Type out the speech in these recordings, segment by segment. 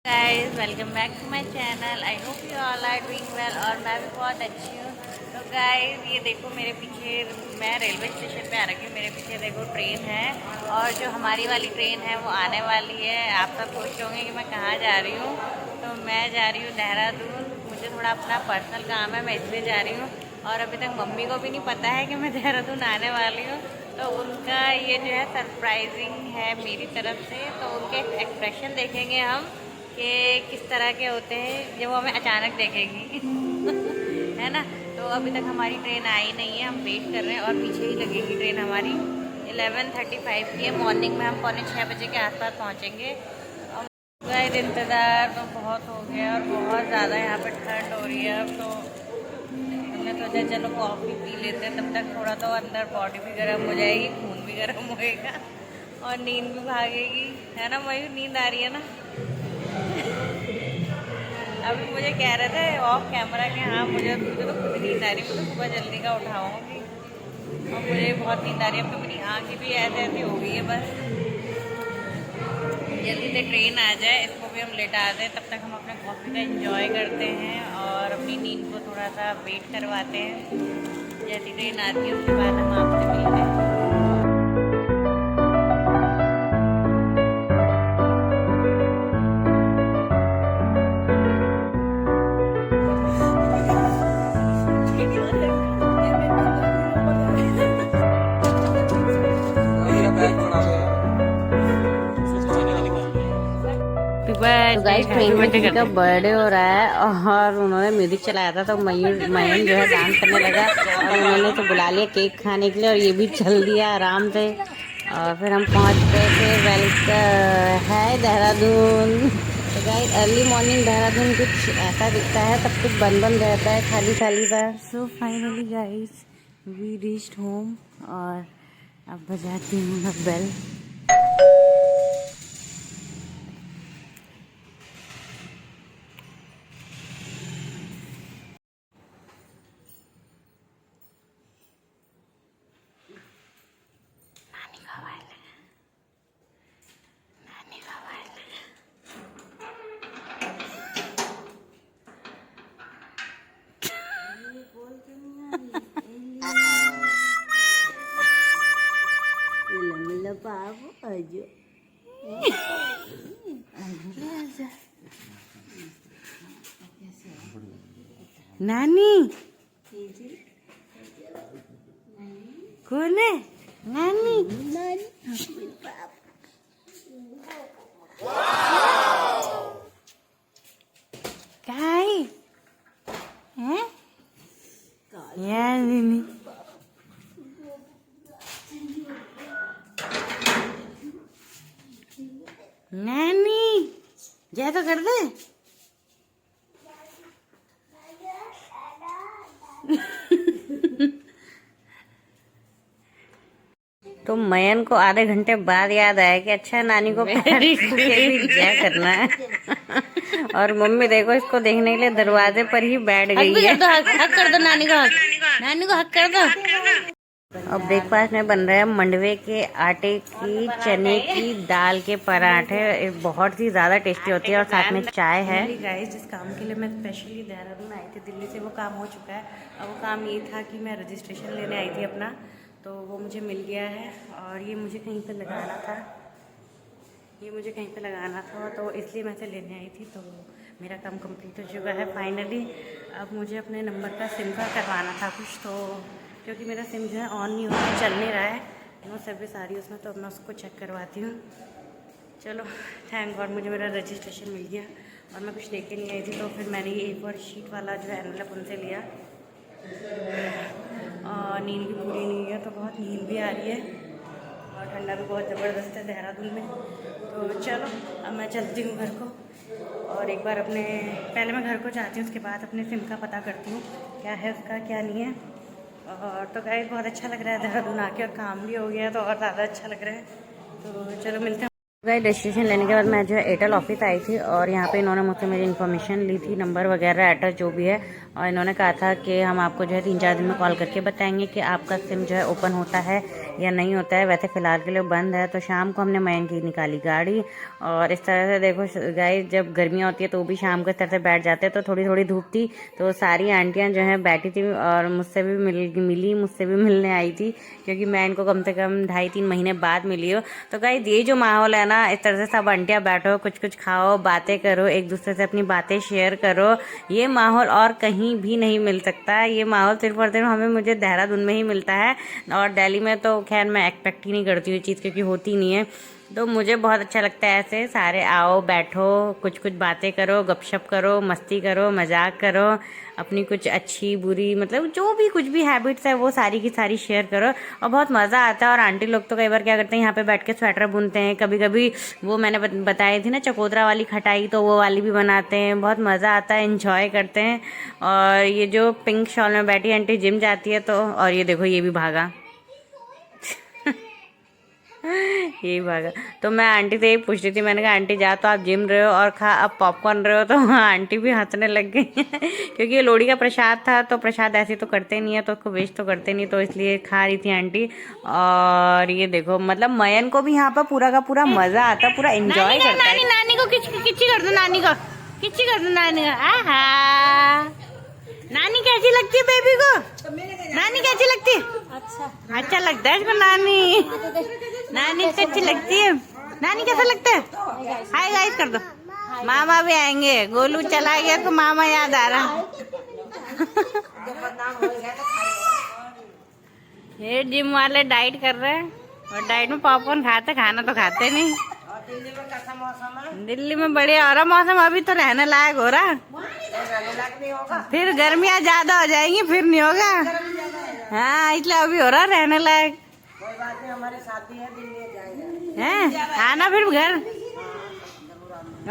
Guys welcome back to my channel. I hope you all are doing well और मैं भी बहुत अच्छी हूँ। तो गाइस ये देखो मेरे पीछे, मैं रेलवे स्टेशन पे आ रखी हूँ। मेरे पीछे देखो ट्रेन है और जो हमारी वाली ट्रेन है वो आने वाली है। आप सब सोच होंगे कि मैं कहाँ जा रही हूँ। तो मैं जा रही हूँ देहरादून। मुझे थोड़ा अपना पर्सनल काम है, मैं इसलिए जा रही हूँ। और अभी तक मम्मी को भी नहीं पता है कि मैं देहरादून आने वाली हूँ। तो उनका ये जो है सरप्राइजिंग है मेरी तरफ से। तो उनके एक्सप्रेशन देखेंगे हम कि किस तरह के होते हैं जब वो हमें अचानक देखेगी। है ना। तो अभी तक हमारी ट्रेन आई नहीं है, हम वेट कर रहे हैं और पीछे ही लगेगी ट्रेन हमारी। 11:35 की है। मॉर्निंग में हम 5:45 के आसपास पहुंचेंगे। और शायद इंतज़ार तो बहुत हो गया और बहुत ज़्यादा यहाँ पे ठंड हो रही है। अब तो हमने सोचा चलो कॉफ़ी पी लेते हैं, तब तक थोड़ा तो अंदर बॉडी भी गर्म हो जाएगी, खून भी गर्म होएगा और नींद भी भागेगी। है ना मयूर, नींद आ रही है ना। अभी मुझे कह रहे थे ऑफ कैमरा कि हाँ मुझे तो खुद नींद आ रही है, मैं तो सुबह जल्दी का उठाऊंगी और मुझे बहुत नींद आ रही है। अब तो मेरी आँखें भी ऐसे ऐसी हो गई है। बस जल्दी से ट्रेन आ जाए, इसको भी हम लेटा दें, तब तक हम अपने कॉफ़ी का एंजॉय करते हैं और अपनी नींद को थोड़ा सा वेट करवाते हैं। जैसी ट्रेन आती है उसके बाद हम आपसे मिलते हैं। तो गाइस ट्रेन में किसी का बर्थडे हो रहा है और उन्होंने म्यूजिक चलाया था तो मयूर जो है डांस करने लगा और उन्होंने तो बुला लिया केक खाने के लिए और ये भी चल दिया आराम से। और फिर हम पहुंच गए थे है देहरादून। तो गाइस अर्ली मॉर्निंग देहरादून कुछ ऐसा दिखता है, सब कुछ बंद बंद रहता है, खाली खाली सा। So finally guys we reached home और अब बजाती हूँ मैं बेल। बाबू आजो नानी कौन है? नानी काय हैं? नानी नानी जय तो कर दे। तो मयन को आधे घंटे बाद याद आया कि अच्छा नानी को क्या करना है। और मम्मी देखो इसको देखने के लिए दरवाजे पर ही बैठ गई है। हक कर दो नानी को, नानी को हक कर दो। और ब्रेकफास्ट में बन रहा है मंडवे के आटे की चने की दाल के पराठे, बहुत ही ज़्यादा टेस्टी होती है और साथ में चाय है। गाइस जिस काम के लिए मैं स्पेशली देहरादून आई थी दिल्ली से, वो काम हो चुका है। अब वो काम ये था कि मैं रजिस्ट्रेशन लेने आई थी अपना, तो वो मुझे मिल गया है और ये मुझे कहीं पे लगाना था, तो इसलिए मैं इसे लेने आई थी। तो मेरा काम कंप्लीट हो चुका है फाइनली। अब मुझे अपने नंबर का सिम का करवाना था कुछ, तो क्योंकि मेरा सिम जो है ऑन नहीं हो रहा है, चल नहीं रहा है, नो सर्विस आ रही है उसमें, तो अब मैं उसको चेक करवाती हूँ। चलो थैंक गॉड मुझे मेरा रजिस्ट्रेशन मिल गया और मैं कुछ लेके नहीं आई थी, तो फिर मैंने ये A4 शीट वाला जो है एनवेलप उनसे लिया। और नींद भी पूरी नहीं है, तो बहुत नींद भी आ रही है और ठंडा भी बहुत ज़बरदस्त है देहरादून में। तो चलो अब मैं चलती हूँ घर को और एक बार पहले मैं घर को जाती हूँ, उसके बाद अपने सिम का पता करती हूँ क्या है उसका क्या नहीं है। और तो गाइस बहुत अच्छा लग रहा है देहरादून आके, और काम भी हो गया तो और ज़्यादा अच्छा लग रहा है। तो चलो मिलते हैं। गाइस रजिस्ट्रेशन लेने के बाद मैं जो है एयरटेल ऑफिस आई थी और यहाँ पे इन्होंने मुझसे मेरी इन्फॉर्मेशन ली थी, नंबर वगैरह एड्रेस जो भी है, और इन्होंने कहा था कि हम आपको जो है 3-4 दिन में कॉल करके बताएंगे कि आपका सिम जो है ओपन होता है या नहीं होता है। वैसे फ़िलहाल के लिए बंद है। तो शाम को हमने मयन की निकाली गाड़ी, और इस तरह से देखो गाइस, जब गर्मियाँ होती है तो भी शाम को इस तरह से बैठ जाते हैं। तो थोड़ी थोड़ी धूप थी तो सारी आंटियाँ जो हैं बैठी थी, और मुझसे भी मिली, मुझसे भी मिलने आई थी, क्योंकि मैं इनको कम से कम 2.5-3 महीने बाद मिली हो। तो गाइस ये जो माहौल है ना, इस तरह से सब आंटियाँ बैठो, कुछ कुछ खाओ, बातें करो, एक दूसरे से अपनी बातें शेयर करो, ये माहौल और कहीं भी नहीं मिल सकता। ये माहौल सिर्फ और सिर्फ मुझे देहरादून में ही मिलता है, और दिल्ली में तो खैर मैं एक्सपेक्ट ही नहीं करती हूँ ये चीज़, क्योंकि होती नहीं है। तो मुझे बहुत अच्छा लगता है ऐसे सारे आओ, बैठो, कुछ कुछ बातें करो, गपशप करो, मस्ती करो, मजाक करो, अपनी कुछ अच्छी बुरी मतलब जो भी कुछ भी हैबिट्स है वो सारी की सारी शेयर करो, और बहुत मज़ा आता है। और आंटी लोग तो कई बार क्या करते हैं, यहाँ पे बैठ के स्वेटर बुनते हैं, कभी कभी वो मैंने बताई थी ना चकोतरा वाली खटाई, तो वो वाली भी बनाते हैं। बहुत मज़ा आता है, इंजॉय करते हैं। और ये जो पिंक शॉल में बैठी आंटी जिम जाती है, तो और ये देखो ये भी भागा यही भागा। तो मैं आंटी से यही पूछ रही थी, मैंने कहा आंटी जा तो आप जिम रहे हो और खा अब पॉपकॉर्न रहे हो, तो आंटी भी हंसने लग गई क्योंकि ये लोहड़ी का प्रसाद था, तो प्रसाद ऐसे तो करते नहीं है, तो उसको वेस्ट तो करते नहीं, तो इसलिए खा रही थी आंटी। और ये देखो मतलब मयन को भी यहाँ पर पूरा का पूरा मजा आता, पूरा एंजॉय करता है। नानी को किच्ची कर दो, नानी को किच्ची कर दो, नानी को। आहा, नानी कैसी लगती है बेबी को? नानी कैसी लगती है? अच्छा लगता है इसको नानी। नानी अच्छी लगती है। नानी कैसा लगता है? हाय गाइस कर दो। मामा भी आएंगे, गोलू चला गया तो मामा याद आ रहा ये जिम वाले डाइट कर रहे हैं, और डाइट में पॉपकॉर्न खाते, खाना तो खाते नहीं। दिल्ली में कैसा मौसम है? दिल्ली में बढ़िया हो रहा मौसम, अभी तो रहने लायक हो रहा, फिर गर्मियाँ ज्यादा हो जाएंगी, फिर नहीं होगा। हाँ इसलिए अभी हो रहा रहने लायक। कोई बात नहीं, हमारे साथी है, दिल्ली जाएंगे, आना फिर घर।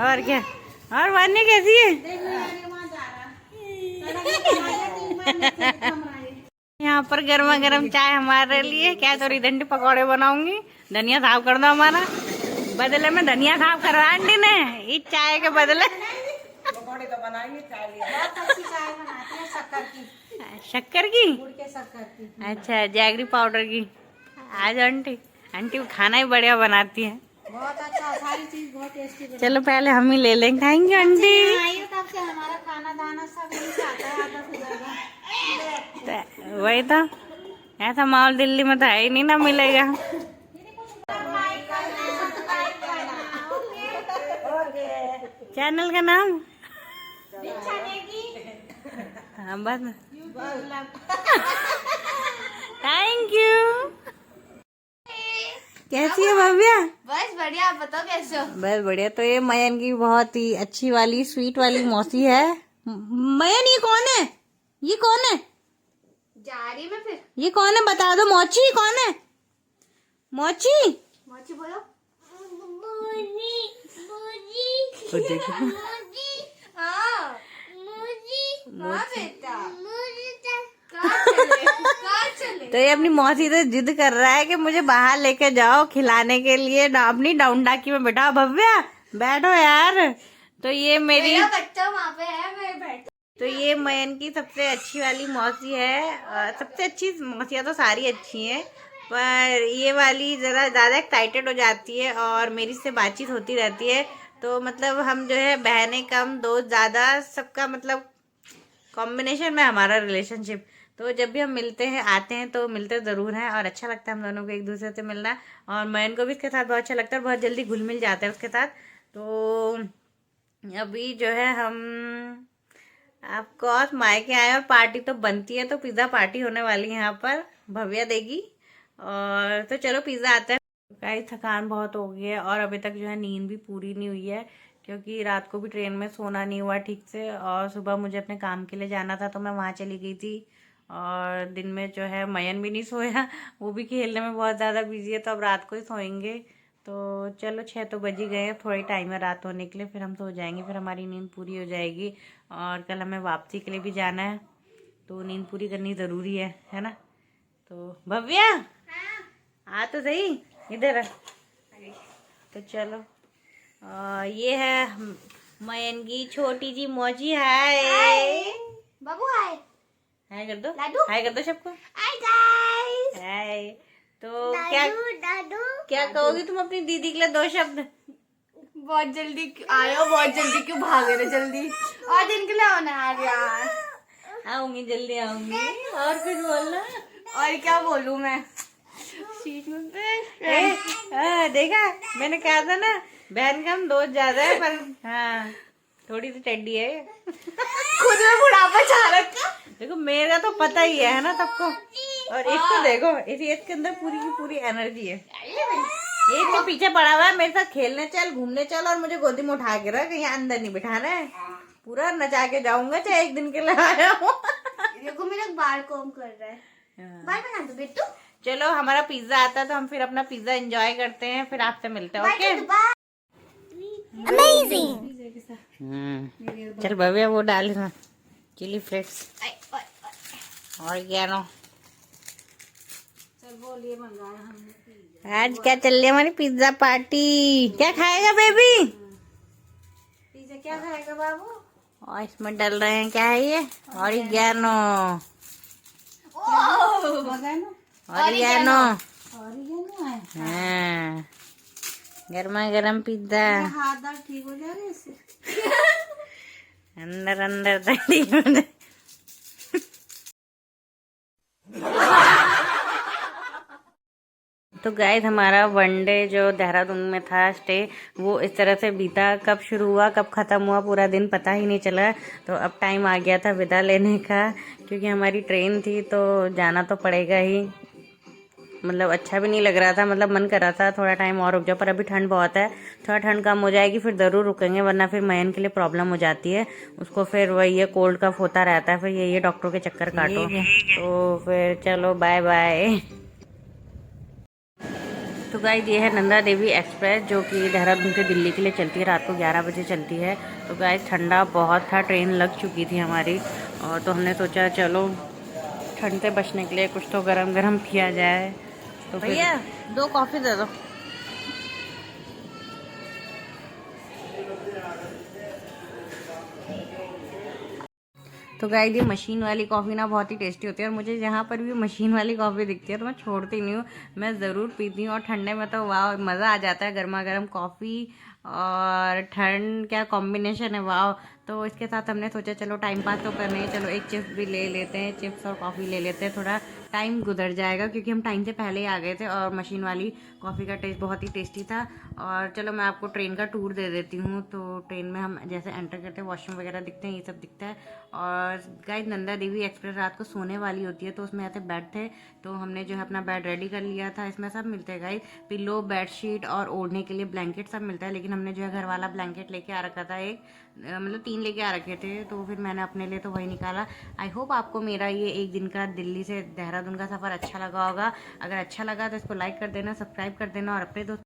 और क्या, और वानी कैसी है? यहाँ पर गर्मा गर्म चाय हमारे लिए, क्या तो रिदंडी पकौड़े बनाऊंगी, धनिया साफ कर दो हमारा, बदले में धनिया साफ करो आंटी ने, इस चाय के बदले पकौड़े तो बनाएंगे, चाय बहुत अच्छी चाय बनाती है, शक्कर की, शक्कर की, गुड़ के शक्कर की। अच्छा जैगरी पाउडर की। आज आंटी खाना ही बढ़िया बनाती है, बहुत अच्छा, सारी चीज बहुत टेस्टी। चलो पहले हम ही ले लेंगे, थैंक यू आंटी। तब से हमारा खाना दाना सब यही से आता है, वही तो ऐसा माहौल दिल्ली में तो है ही नहीं ना मिलेगा। चैनल का नाम हाँ बस थैंक यू। कैसी है भव्या? बस बढ़िया, आप बताओ कैसे हो? बस बढ़िया। तो ये मयन की बहुत ही अच्छी वाली स्वीट वाली मौसी है। मयन ये कौन है? ये कौन है? जा रही मैं फिर। ये कौन है बता दो, मोची कौन है? मोची मोची बोलो। तो ये अपनी मौसी से जिद कर रहा है कि मुझे बाहर लेके जाओ खिलाने के लिए, अपनी डाउनडाकी में बैठा। भव्या बैठो यार। तो ये मेरी बच्चा वहाँ पे है, मैं बैठ। तो ये मयन की सबसे अच्छी वाली मौसी है। सबसे अच्छी मौसियाँ तो सारी अच्छी हैं, पर ये वाली ज़रा ज़्यादा एक्साइटेड हो जाती है और मेरी से बातचीत होती रहती है। तो मतलब हम जो है बहनें कम दोस्त ज़्यादा, सबका मतलब कॉम्बिनेशन में हमारा रिलेशनशिप। तो जब भी हम मिलते हैं आते हैं तो मिलते ज़रूर हैं, और अच्छा लगता है हम दोनों को एक दूसरे से मिलना। और मयन को भी इसके साथ बहुत अच्छा लगता है, बहुत जल्दी घुल मिल जाता है उसके साथ। तो अभी जो है हम ऑफकोर्स मायके आए और पार्टी तो बनती है, तो पिज़्ज़ा पार्टी होने वाली है यहाँ पर, भव्या देगी। और तो चलो पिज़्ज़ा आता है। गाइस थकान बहुत हो गई है, और अभी तक जो है नींद भी पूरी नहीं हुई है, क्योंकि रात को भी ट्रेन में सोना नहीं हुआ ठीक से, और सुबह मुझे अपने काम के लिए जाना था तो मैं वहाँ चली गई थी। और दिन में जो है मयन भी नहीं सोया, वो भी खेलने में बहुत ज़्यादा बिजी है, तो अब रात को ही सोएंगे। तो चलो 6 तो बज ही गए हैं, थोड़ी टाइम है रात होने के लिए, फिर हम सो जाएंगे, फिर हमारी नींद पूरी हो जाएगी। और कल हमें वापसी के लिए भी जाना है, तो नींद पूरी करनी ज़रूरी है ना। तो भव्या आ तो सही इधर। तो चलो ये है मयन की छोटी जी मौजी। हाय बाबू, हाय हाय कर दो, लाडू हाय कर दो सबको। Hi guys. हाय। तो क्या कहोगी तुम अपनी दीदी के लिए 2 शब्द? बहुत जल्दी आयो, बहुत जल्दी क्यों भाग रहे जल्दी, और दिन के लिए आना यार। आऊंगी, जल्दी आऊंगी। और कुछ बोलना? और क्या बोलूं मैं? देखा, मैंने कहा था ना बहन का हम दोस्त ज्यादा है, पर हाँ थोड़ी सी टेडी है। खुद में बुढ़ापा चाह रखा। देखो मेरा तो पता ही है ना सबको। और एक तो देखो इस एज के अंदर पूरी की पूरी एनर्जी है। एक तो पीछे पड़ा हुआ है मेरे साथ, खेलने चल, घूमने चल, और मुझे गोदी में उठा के रख, यहाँ अंदर नहीं बिठाना है। पूरा नचा के जाऊंगा, चाहे एक दिन के लिए आया हूँ। देखो मेरा बाल कॉम कर रहा है। बाल बना दो बेटू। चलो हमारा पिज्जा आता है तो हम फिर अपना पिज्जा एंजॉय करते हैं, फिर आपसे मिलते हैं। Okay, amazing. चल भव्या वो डाल चिली फ्लेक्स और क्या नो। चल बोलिए, मंगाया हमने पिज्जा। आज क्या चल रही है हमारी पिज्जा पार्टी? क्या खाएगा बेबी? पिज्जा क्या खाएगा बाबू? और इसमें डल रहे हैं क्या है ये? ऑरिगैनो। ऑरिगैनो हाँ, गर्मा गर्म पिज्जा। हाथ दांत ठीक हो जा रहे हैं इससे। अंदर अंदर तक। तो गाइस हमारा वनडे जो देहरादून में था स्टे, वो इस तरह से बीता। कब शुरू हुआ कब ख़त्म हुआ पूरा दिन पता ही नहीं चला। तो अब टाइम आ गया था विदा लेने का, क्योंकि हमारी ट्रेन थी तो जाना तो पड़ेगा ही। मतलब अच्छा भी नहीं लग रहा था, मतलब मन कर रहा था थोड़ा टाइम और रुक जाओ, पर अभी ठंड बहुत है। थोड़ा ठंड कम हो जाएगी फिर ज़रूर रुकेंगे, वरना फिर मयन के लिए प्रॉब्लम हो जाती है। उसको फिर वही है, कोल्ड कफ होता रहता है, फिर ये डॉक्टरों के चक्कर काटो। तो फिर चलो बाय बाय। तो गाइस ये है नंदा देवी एक्सप्रेस, जो कि देहरादून से दिल्ली के लिए चलती है, रात को 11 बजे चलती है। तो गाइस ठंडा बहुत था, ट्रेन लग चुकी थी हमारी, और तो हमने सोचा चलो ठंड से बचने के लिए कुछ तो गरम गरम किया जाए। तो भैया 2 कॉफ़ी दे दो। तो गाइस ये मशीन वाली कॉफ़ी ना बहुत ही टेस्टी होती है, और मुझे जहाँ पर भी मशीन वाली कॉफ़ी दिखती है तो मैं छोड़ती नहीं हूँ, मैं ज़रूर पीती हूँ। और ठंडे में तो वाह मज़ा आ जाता है, गर्मा गर्म कॉफ़ी और ठंड क्या कॉम्बिनेशन है, वाह। तो इसके साथ हमने सोचा चलो टाइम पास तो करना ही, चलो एक चिप्स भी ले लेते हैं, चिप्स और कॉफ़ी ले लेते हैं, थोड़ा टाइम गुजर जाएगा, क्योंकि हम टाइम से पहले ही आ गए थे। और मशीन वाली कॉफ़ी का टेस्ट बहुत ही टेस्टी था। और चलो मैं आपको ट्रेन का टूर दे देती हूँ। तो ट्रेन में हम जैसे एंटर करते हैं, वॉशरूम वगैरह दिखते हैं, ये सब दिखता है। और गाइस नंदा देवी एक्सप्रेस रात को सोने वाली होती है, तो उसमें ऐसे बेड थे, तो हमने जो है अपना बेड रेडी कर लिया था। इसमें सब मिलते हैं गाइस, पिलो, बेडशीट और ओढ़ने के लिए ब्लैंकेट सब मिलता है। लेकिन हमने जो है घर वाला ब्लैंकेट लेके आ रखा था, एक मतलब 3 लेके आ रखे थे, तो फिर मैंने अपने लिए तो वही निकाला। आई होप आपको मेरा ये एक दिन का दिल्ली से देहरादून का सफ़र अच्छा लगा होगा। अगर अच्छा लगा तो इसको लाइक कर देना, सब्सक्राइब कर देना, और अपने दोस्त